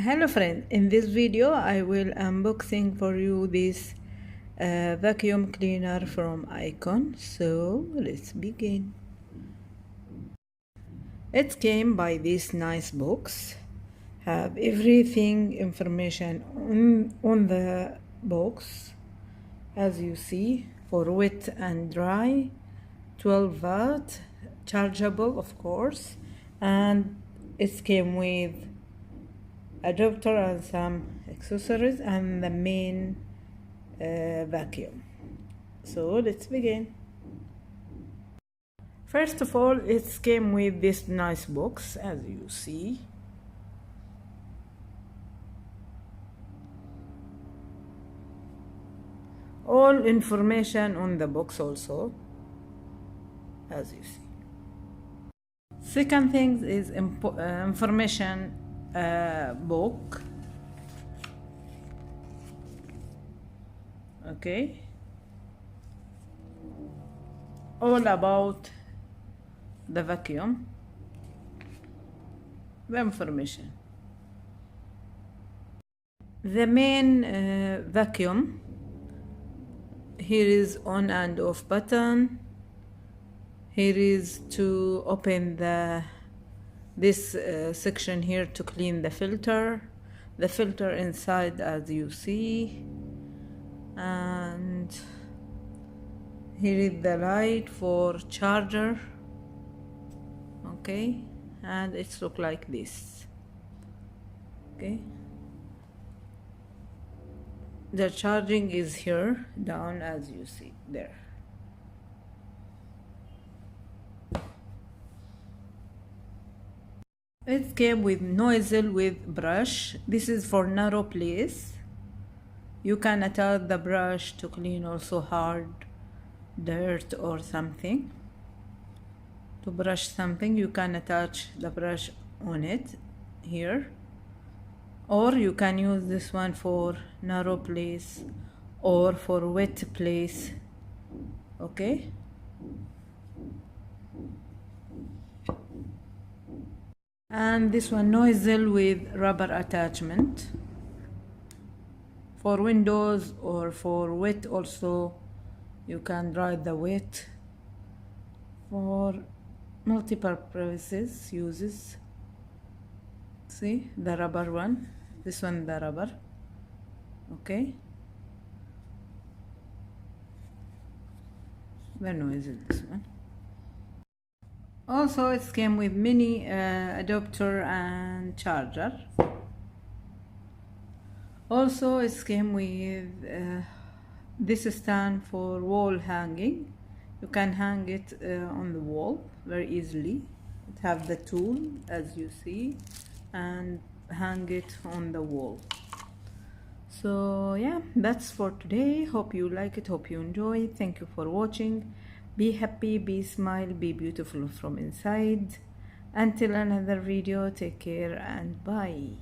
Hello friend, in this video I will unboxing for you this vacuum cleaner from Ikon. So let's begin. It came by this nice box, have everything information on the box, as you see, for wet and dry, 12 watt, chargeable of course, and it came with adapter and some accessories and the main vacuum. So let's begin. First of all, it came with this nice box, as you see. All information on the box also, as you see. Second thing is information book. Okay, all about the vacuum, the information. The main vacuum, here is on and off button. Here is to open this section here to clean the filter inside, as you see, and here is the light for charger. Okay, and it's look like this. Okay, the charging is here down, as you see there. It came with nozzle with brush. This is for narrow place. You can attach the brush to clean also hard dirt or something. To brush something, you can attach the brush on it here, or you can use this one for narrow place or for wet place. Okay, and this one nozzle with rubber attachment for windows or for wet also. You can dry the wet for multiple purposes uses. See the rubber one, this one the rubber. Okay, the nozzle, this one. Also it came with mini adapter and charger. Also it came with this stand for wall hanging. You can hang it on the wall very easily. It have the tool, as you see, and hang it on the wall. So yeah, that's for today. Hope you like it, hope you enjoy. Thank you for watching. Be happy, be smile, be beautiful from inside. Until another video, take care and bye.